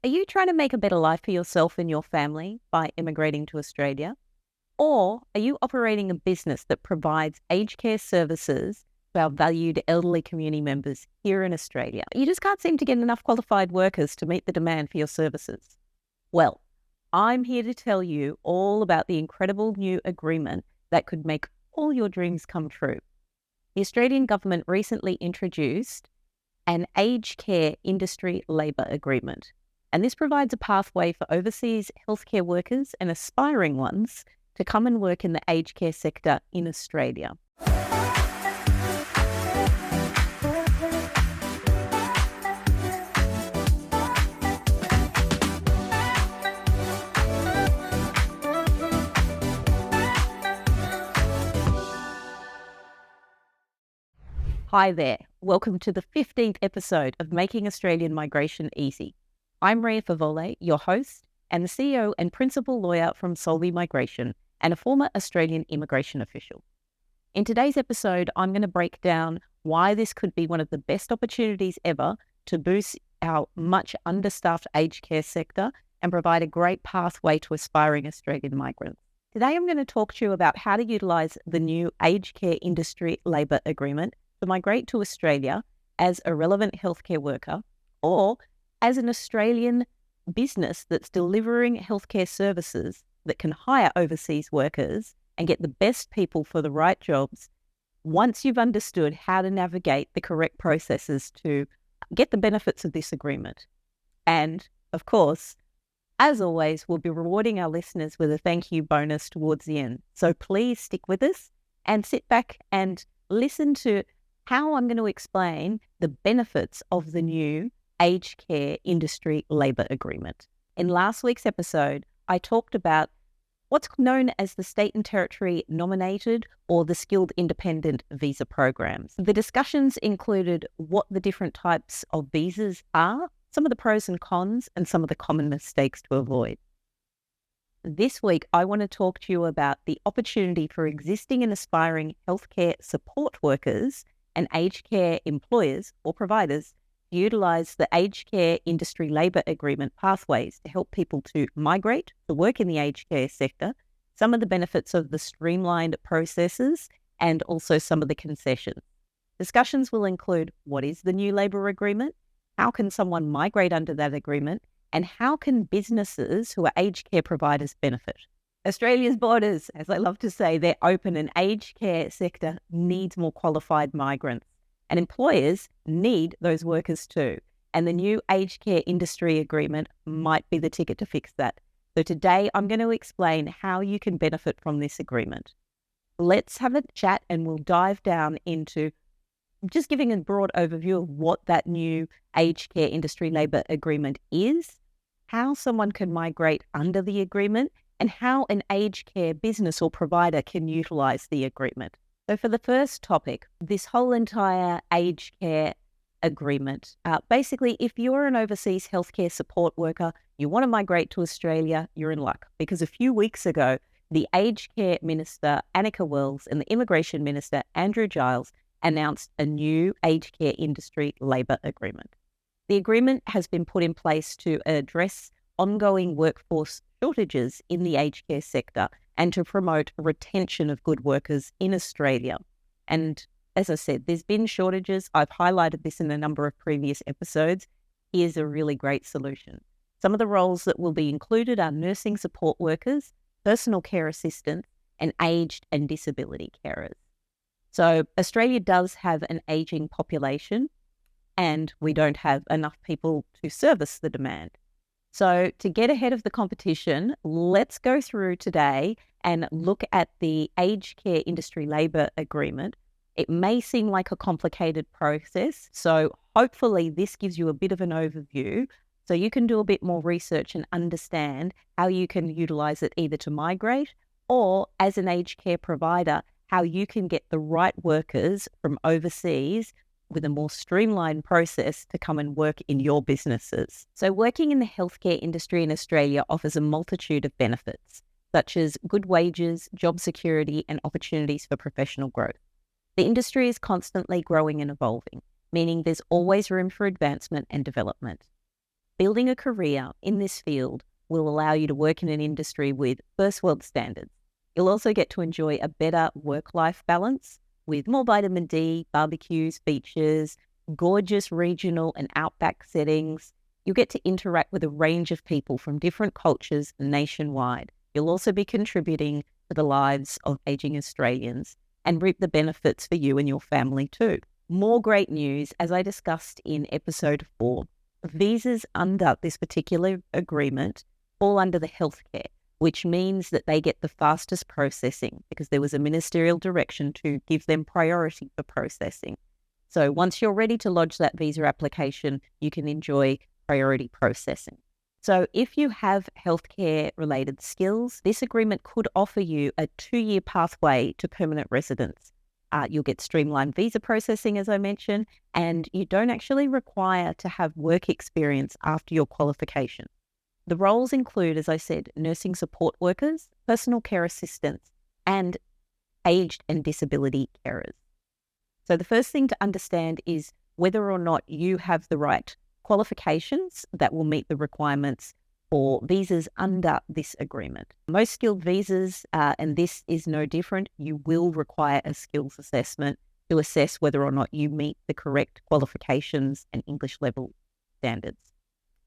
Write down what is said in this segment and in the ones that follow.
Are you trying to make a better life for yourself and your family by immigrating to Australia? Or are you operating a business that provides aged care services to our valued elderly community members here in Australia? You just can't seem to get enough qualified workers to meet the demand for your services. Well, I'm here to tell you all about the incredible new agreement that could make all your dreams come true. The Australian government recently introduced an aged care industry labour agreement. And this provides a pathway for overseas healthcare workers and aspiring ones to come and work in the aged care sector in Australia. Hi there. Welcome to the 15th episode of Making Australian Migration Easy. I'm Rhea Fawole, your host and the CEO and principal lawyer from Solvi Migration and a former Australian immigration official. In today's episode, I'm going to break down why this could be one of the best opportunities ever to boost our much understaffed aged care sector and provide a great pathway to aspiring Australian migrants. Today, I'm going to talk to you about how to utilise the new aged care industry labour agreement to migrate to Australia as a relevant healthcare worker or as an Australian business that's delivering healthcare services that can hire overseas workers and get the best people for the right jobs once you've understood how to navigate the correct processes to get the benefits of this agreement. And, of course, as always, we'll be rewarding our listeners with a thank you bonus towards the end. So please stick with us and sit back and listen to how I'm going to explain the benefits of the new aged care industry labour agreement. In last week's episode, I talked about what's known as the state and territory nominated or the skilled independent visa programs. The discussions included what the different types of visas are, some of the pros and cons, and some of the common mistakes to avoid. This week, I want to talk to you about the opportunity for existing and aspiring healthcare support workers and aged care employers or providers to utilise the aged care industry labour agreement pathways to help people to migrate to work in the aged care sector, some of the benefits of the streamlined processes, and also some of the concessions. Discussions will include what is the new labour agreement, how can someone migrate under that agreement, and how can businesses who are aged care providers benefit. Australia's borders, as I love to say, they're open and aged care sector needs more qualified migrants. And employers need those workers too. And the new aged care industry agreement might be the ticket to fix that. So today I'm going to explain how you can benefit from this agreement. Let's have a chat and we'll dive down into just giving a broad overview of what that new aged care industry labour agreement is, how someone can migrate under the agreement, and how an aged care business or provider can utilise the agreement. So for the first topic, this whole entire aged care agreement, basically, if you're an overseas healthcare support worker, you want to migrate to Australia, you're in luck. Because a few weeks ago, the aged care minister, Annika Wells, and the immigration minister, Andrew Giles, announced a new aged care industry labour agreement. The agreement has been put in place to address ongoing workforce shortages in the aged care sector and to promote retention of good workers in Australia. And as I said, there's been shortages. I've highlighted this in a number of previous episodes. Here's a really great solution. Some of the roles that will be included are nursing support workers, personal care assistants, and aged and disability carers. So Australia does have an ageing population and we don't have enough people to service the demand. So to get ahead of the competition, let's go through today and look at the aged care industry labour agreement. It may seem like a complicated process, so hopefully this gives you a bit of an overview so you can do a bit more research and understand how you can utilise it either to migrate or as an aged care provider, how you can get the right workers from overseas with a more streamlined process to come and work in your businesses. So working in the healthcare industry in Australia offers a multitude of benefits, such as good wages, job security, and opportunities for professional growth. The industry is constantly growing and evolving, meaning there's always room for advancement and development. Building a career in this field will allow you to work in an industry with first world standards. You'll also get to enjoy a better work-life balance with more vitamin D, barbecues, beaches, gorgeous regional and outback settings. You'll get to interact with a range of people from different cultures nationwide. You'll also be contributing to the lives of ageing Australians and reap the benefits for you and your family too. More great news, as I discussed in episode 4. Visas under this particular agreement fall under the healthcare, which means that they get the fastest processing because there was a ministerial direction to give them priority for processing. So once you're ready to lodge that visa application, you can enjoy priority processing. So if you have healthcare related skills, this agreement could offer you a 2-year pathway to permanent residence. You'll get streamlined visa processing, as I mentioned, and you don't actually require to have work experience after your qualification. The roles include, as I said, nursing support workers, personal care assistants, and aged and disability carers. So the first thing to understand is whether or not you have the right qualifications that will meet the requirements for visas under this agreement. Most skilled visas, and this is no different, you will require a skills assessment to assess whether or not you meet the correct qualifications and English level standards.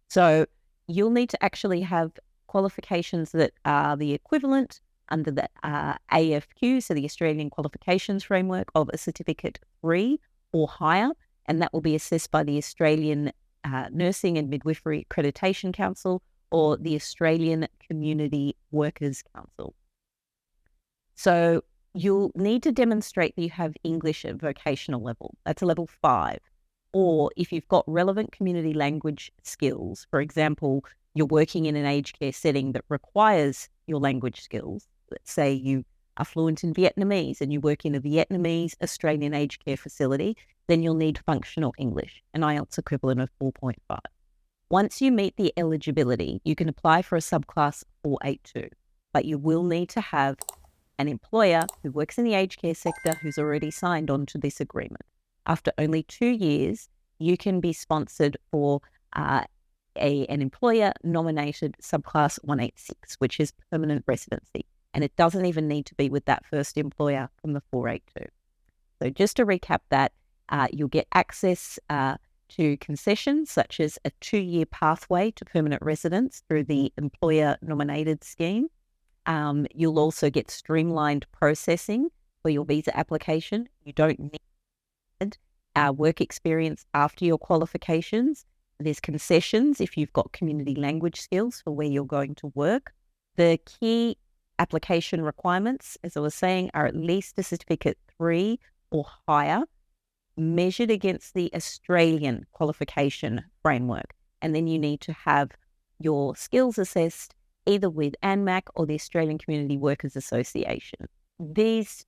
So you'll need to actually have qualifications that are the equivalent under the AFQ, so the Australian Qualifications Framework, of a Certificate 3 or higher, and that will be assessed by the Australian Nursing and Midwifery Accreditation Council or the Australian Community Workers Council. So you'll need to demonstrate that you have English at vocational level. That's a level 5. Or if you've got relevant community language skills, for example, you're working in an aged care setting that requires your language skills. Let's say you are fluent in Vietnamese and you work in a Vietnamese Australian aged care facility, then you'll need functional English, an IELTS equivalent of 4.5. Once you meet the eligibility, you can apply for a subclass 482, but you will need to have an employer who works in the aged care sector who's already signed on to this agreement. After only 2 years, you can be sponsored for an employer-nominated subclass 186, which is permanent residency. And it doesn't even need to be with that first employer from the 482. So just to recap that, you'll get access to concessions such as a 2-year pathway to permanent residence through the employer-nominated scheme. You'll also get streamlined processing for your visa application. You don't need work experience after your qualifications. There's concessions if you've got community language skills for where you're going to work. The key application requirements, as I was saying, are at least a Certificate 3 or higher, measured against the Australian qualification framework. And then you need to have your skills assessed either with ANMAC or the Australian Community Workers Association. These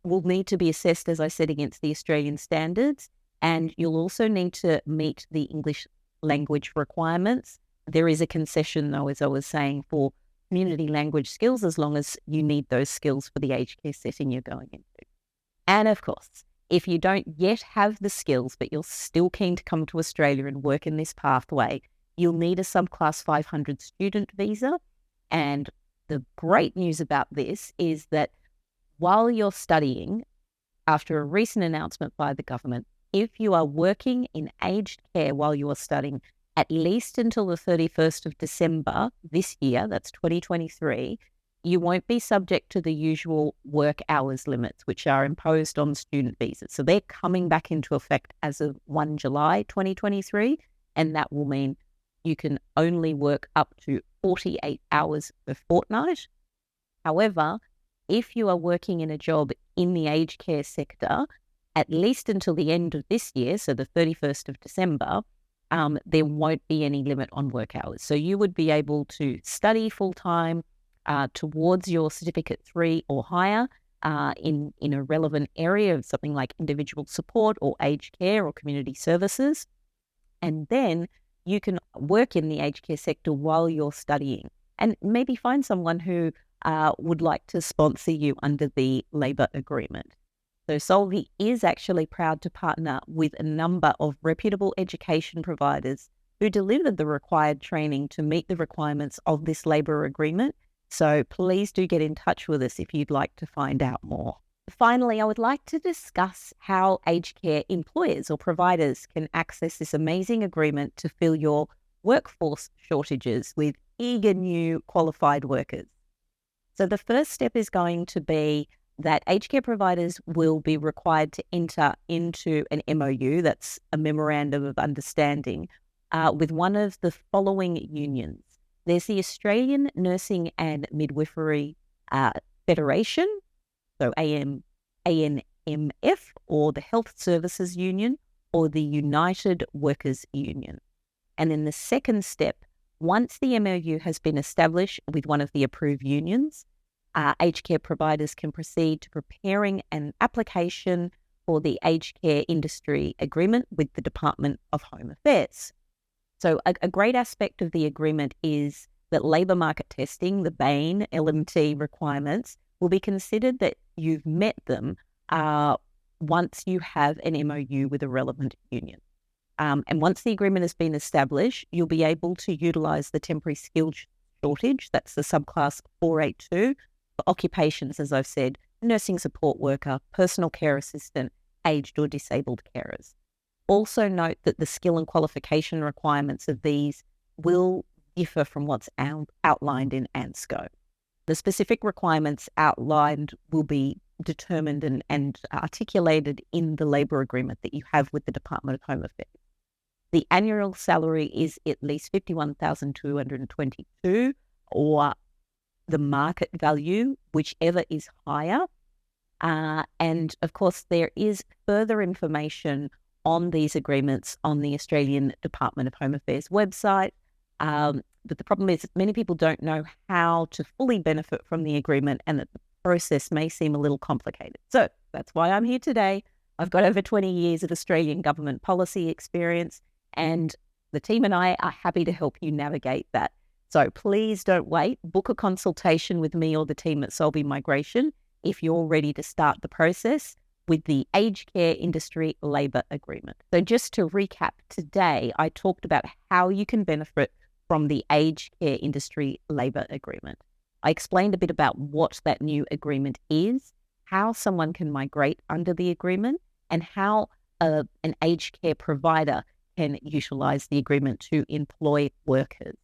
will need to be assessed, as I said, against the Australian standards, and you'll also need to meet the English language requirements. There is a concession, though, as I was saying, for community language skills, as long as you need those skills for the aged care setting you're going into. And of course, if you don't yet have the skills, but you're still keen to come to Australia and work in this pathway, you'll need a subclass 500 student visa. And the great news about this is that while you're studying, after a recent announcement by the government, if you are working in aged care while you are studying, at least until the 31st of December this year, that's 2023, you won't be subject to the usual work hours limits, which are imposed on student visas. So they're coming back into effect as of 1 July 2023, and that will mean you can only work up to 48 hours per fortnight. However, if you are working in a job in the aged care sector, at least until the end of this year, so the 31st of December, there won't be any limit on work hours. So you would be able to study full-time towards your Certificate 3 or higher in a relevant area of something like individual support or aged care or community services. And then you can work in the aged care sector while you're studying and maybe find someone who would like to sponsor you under the labour agreement. So Solvi is actually proud to partner with a number of reputable education providers who delivered the required training to meet the requirements of this labour agreement. So please do get in touch with us if you'd like to find out more. Finally, I would like to discuss how aged care employers or providers can access this amazing agreement to fill your workforce shortages with eager new qualified workers. So the first step is going to be that aged care providers will be required to enter into an MOU, that's a Memorandum of Understanding, with one of the following unions. There's the Australian Nursing and Midwifery Federation, so ANMF, or the Health Services Union, or the United Workers Union. And then the second step, once the MOU has been established with one of the approved unions, aged care providers can proceed to preparing an application for the aged care industry agreement with the Department of Home Affairs. So a great aspect of the agreement is that labour market testing, the BAIN LMT requirements, will be considered that you've met them once you have an MOU with a relevant union. And once the agreement has been established, you'll be able to utilise the temporary skills shortage, that's the subclass 482, for occupations, as I've said, nursing support worker, personal care assistant, aged or disabled carers. Also note that the skill and qualification requirements of these will differ from what's outlined in ANSCO. The specific requirements outlined will be determined and articulated in the labour agreement that you have with the Department of Home Affairs. The annual salary is at least $51,222, or the market value, whichever is higher. And of course, there is further information on these agreements on the Australian Department of Home Affairs website. But the problem is many people don't know how to fully benefit from the agreement, and that the process may seem a little complicated. So that's why I'm here today. I've got over 20 years of Australian government policy experience, and the team and I are happy to help you navigate that. So please don't wait. Book a consultation with me or the team at Solvi Migration if you're ready to start the process with the Aged Care Industry Labour Agreement. So just to recap, today I talked about how you can benefit from the Aged Care Industry Labour Agreement. I explained a bit about what that new agreement is, how someone can migrate under the agreement, and how an aged care provider can utilise the agreement to employ workers.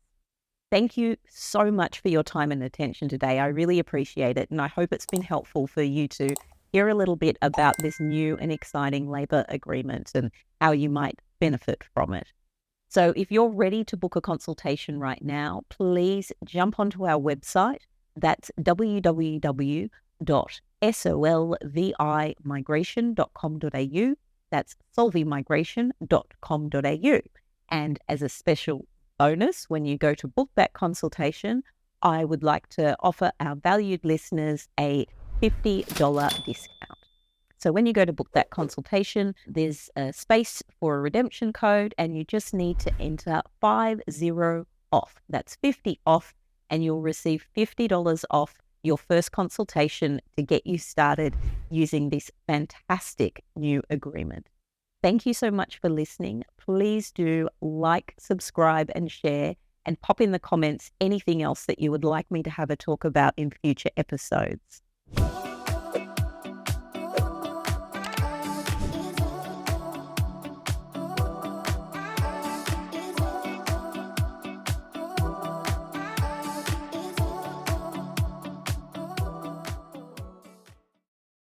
Thank you so much for your time and attention today. I really appreciate it, and I hope it's been helpful for you to hear a little bit about this new and exciting labour agreement and how you might benefit from it. So if you're ready to book a consultation right now, please jump onto our website. That's www.solvimigration.com.au. That's solvimigration.com.au. And as a special bonus, when you go to book that consultation, I would like to offer our valued listeners a $50 discount. So when you go to book that consultation, there's a space for a redemption code, and you just need to enter 50 off. That's 50 off, and you'll receive $50 off your first consultation to get you started using this fantastic new agreement. Thank you so much for listening. Please do like, subscribe, and share, and pop in the comments anything else that you would like me to have a talk about in future episodes.